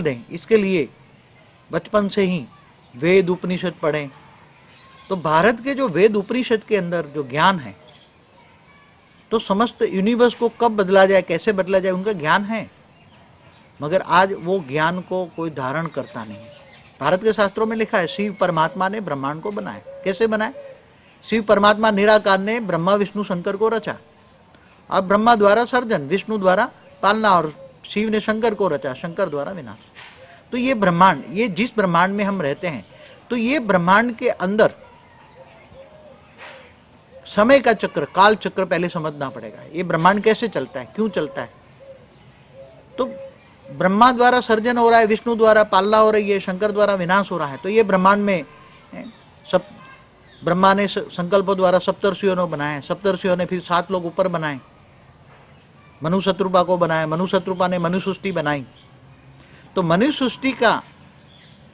दें, इसके लिए बचपन से ही वेद उपनिषद पढ़ें। तो भारत के जो वेद उपनिषद के अंदर जो ज्ञान है, तो समस्त यूनिवर्स को कब बदला जाए, कैसे बदला जाए, उनका ज्ञान है, मगर आज वो ज्ञान को कोई धारण करता नहीं है। भारत के शास्त्रों में लिखा है शिव परमात्मा ने ब्रह्मांड को बनाया। कैसे बनाए? शिव परमात्मा निराकार ने ब्रह्मा विष्णु शंकर को रचा। अब ब्रह्मा द्वारा सर्जन, विष्णु द्वारा पालना, और शिव ने शंकर को रचा, शंकर द्वारा विनाश। तो ये ब्रह्मांड, ये जिस ब्रह्मांड में हम रहते हैं, तो ये ब्रह्मांड के अंदर समय का चक्र, काल चक्र पहले समझना पड़ेगा। ये ब्रह्मांड कैसे चलता है, क्यों चलता है? तो ब्रह्मा द्वारा सर्जन हो रहा है, विष्णु द्वारा पालना हो रही है, शंकर द्वारा विनाश हो रहा है। तो ये ब्रह्मांड में सब ब्रह्मा ने संकल्प द्वारा सप्तर्षियों ने बनाए, सप्तर्षियों ने फिर 7 लोग ऊपर बनाए, मनु शत्रुपा को बनाया, मनु शत्रुपा ने मनु सृष्टि बनाई। तो मनु सृष्टि का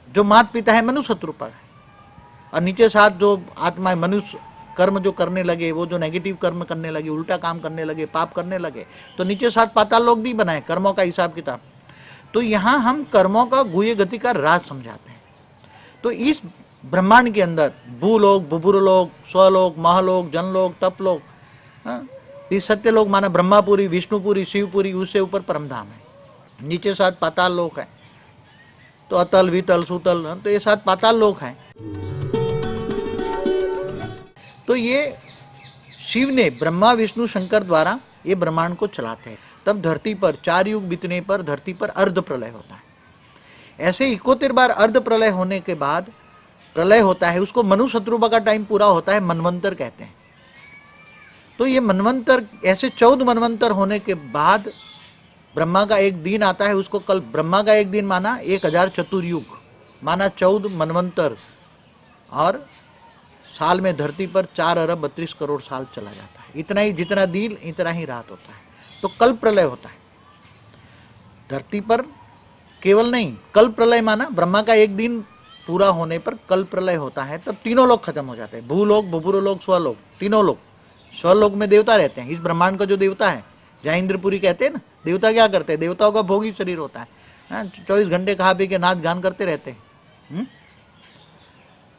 जो माता पिता है मनु शत्रुपा है, और नीचे 7 जो आत्मा है, मनुष्य कर्म जो करने लगे, वो जो नेगेटिव कर्म करने लगे, उल्टा काम करने लगे, पाप करने लगे, तो नीचे 7 पाताल लोग भी बनाए, कर्मों का हिसाब किताब। तो यहाँ हम कर्मों का गुह्य गति का राज समझाते हैं। तो इस ब्रह्मांड के अंदर भूलोक, बुभुरलोक, स्वलोक, महलोक, जनलोक, तपलोक, फिर सत्यलोक माना ब्रह्मापुरी, विष्णुपुरी, शिवपुरी, उससे ऊपर परमधाम है। नीचे 7 पाताल लोक है, तो अतल, वितल, सुतल, तो ये 7 पाताल लोक है। तो ये शिव ने ब्रह्मा विष्णु शंकर द्वारा ये ब्रह्मांड को चलाते हैं। तब धरती पर 4 युग बीतने पर धरती पर अर्ध प्रलय होता है। ऐसे 71 बार अर्ध प्रलय होने के बाद प्रलय होता है, उसको मनु शत्रुपा का टाइम पूरा होता है, मनवंतर कहते हैं। तो ये मनवंतर, ऐसे 14 मनवंतर होने के बाद ब्रह्मा का एक दिन आता है, उसको कल ब्रह्मा का एक दिन माना 1000 चतुर्युग माना 14 मनवंतर, और साल में धरती पर 4 अरब 32 करोड़ साल चला जाता है। इतना ही, जितना दिन इतना ही रात होता है। तो कल प्रलय होता है धरती पर, केवल नहीं, कल प्रलय माना ब्रह्मा का एक दिन पूरा होने पर कल प्रलय होता है। तब तीनों लोग खत्म हो जाते हैं, भूलोक, बुभुरलोक, स्वलोक, तीनों लोग। स्वलोक में देवता रहते हैं। इस ब्रह्मांड का जो देवता है, जहाँ इंद्रपुरी कहते हैं ना, देवता क्या करते हैं? देवताओं का भोगी शरीर होता है, 24 घंटे खा पी के नाच गान करते रहते हैं।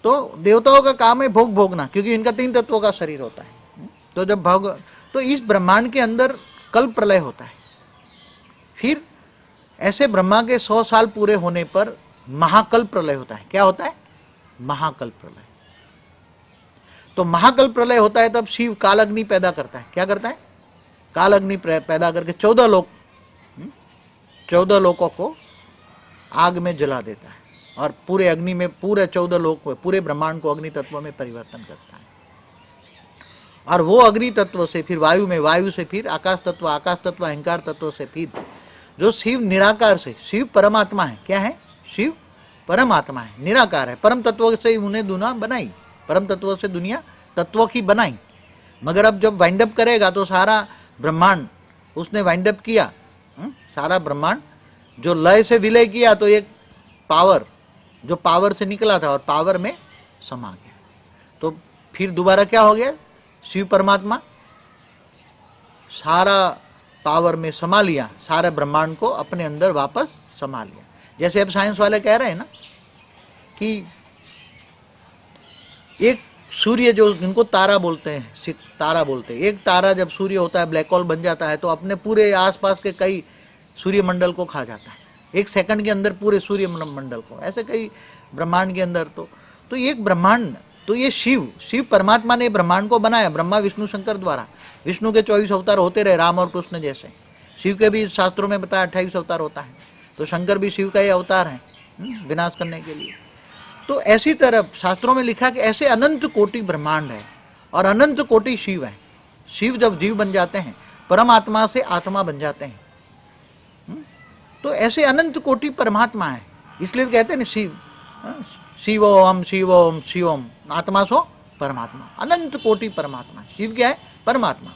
तो देवताओं का काम है भोग भोगना, क्योंकि इनका 3 तत्वों का शरीर होता है। तो जब भोग, तो इस ब्रह्मांड के अंदर कल प्रलय होता है। फिर ऐसे ब्रह्मा के 100 साल पूरे होने पर महाकल प्रलय होता है। क्या होता है? महाकल प्रलय। तो महाकल प्रलय होता है, तब शिव काल अग्नि पैदा करता है। क्या करता है? काल अग्नि पैदा करके 14 लोकों को आग में जला देता है, और पूरे अग्नि में, पूरे 14 लोक, पूरे ब्रह्मांड को अग्नि तत्व में परिवर्तन करता है। और वो अग्नि तत्व से फिर वायु में, वायु से फिर आकाश तत्व, आकाश तत्व अहंकार तत्व से फिर जो शिव निराकार से, शिव परमात्मा है। क्या है? शिव परमात्मा है, निराकार है। परम तत्व से उन्हें दुनिया बनाई, परम तत्व से दुनिया तत्वों की बनाई। मगर अब जब वाइंड अप करेगा तो सारा ब्रह्मांड उसने वाइंड अप किया, सारा ब्रह्मांड जो लय से विलय किया, तो एक पावर, जो पावर से निकला था और पावर में समा गया। तो फिर दोबारा क्या हो गया? शिव परमात्मा सारा पावर में समा लिया, सारे ब्रह्मांड को अपने अंदर वापस समा लिया। जैसे अब साइंस वाले कह रहे हैं ना कि एक सूर्य, जो जिनको तारा बोलते हैं, तारा बोलते हैं, एक तारा जब सूर्य होता है, ब्लैक होल बन जाता है, तो अपने पूरे आसपास के कई सूर्यमंडल को खा जाता है, 1 सेकंड के अंदर पूरे सूर्यमंडल को। ऐसे कई ब्रह्मांड के अंदर, तो एक ब्रह्मांड, तो ये शिव परमात्मा ने ब्रह्मांड को बनाया, ब्रह्मा विष्णु शंकर द्वारा। विष्णु के 24 अवतार होते रहे, राम और कृष्ण जैसे। शिव के भी शास्त्रों में बताया 28 अवतार होता है, तो शंकर भी शिव का ही अवतार है विनाश करने के लिए। तो ऐसी तरह शास्त्रों में लिखा कि ऐसे अनंत कोटि ब्रह्मांड है और अनंत कोटि शिव है। शिव जब जीव बन जाते हैं, परमात्मा से आत्मा बन जाते हैं, तो ऐसे अनंत कोटि परमात्मा है। इसलिए कहते हैं ना शिवोम शिवोम शिवोम, आत्मा सो परमात्मा, अनंत कोटि परमात्मा। शिव क्या है? परमात्मा।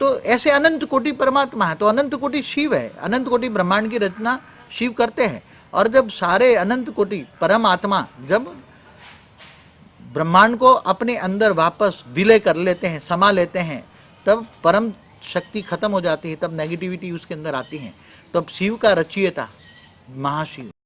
तो ऐसे अनंत कोटि परमात्मा है, तो अनंत कोटि शिव है। अनंत कोटि ब्रह्मांड की रचना शिव करते हैं। और जब सारे अनंत कोटि परमात्मा जब ब्रह्मांड को अपने अंदर वापस विलय कर लेते हैं, समा लेते हैं, तब परम शक्ति खत्म हो जाती है, तब नेगेटिविटी उसके अंदर आती है। तब शिव का रचयिता महाशिव।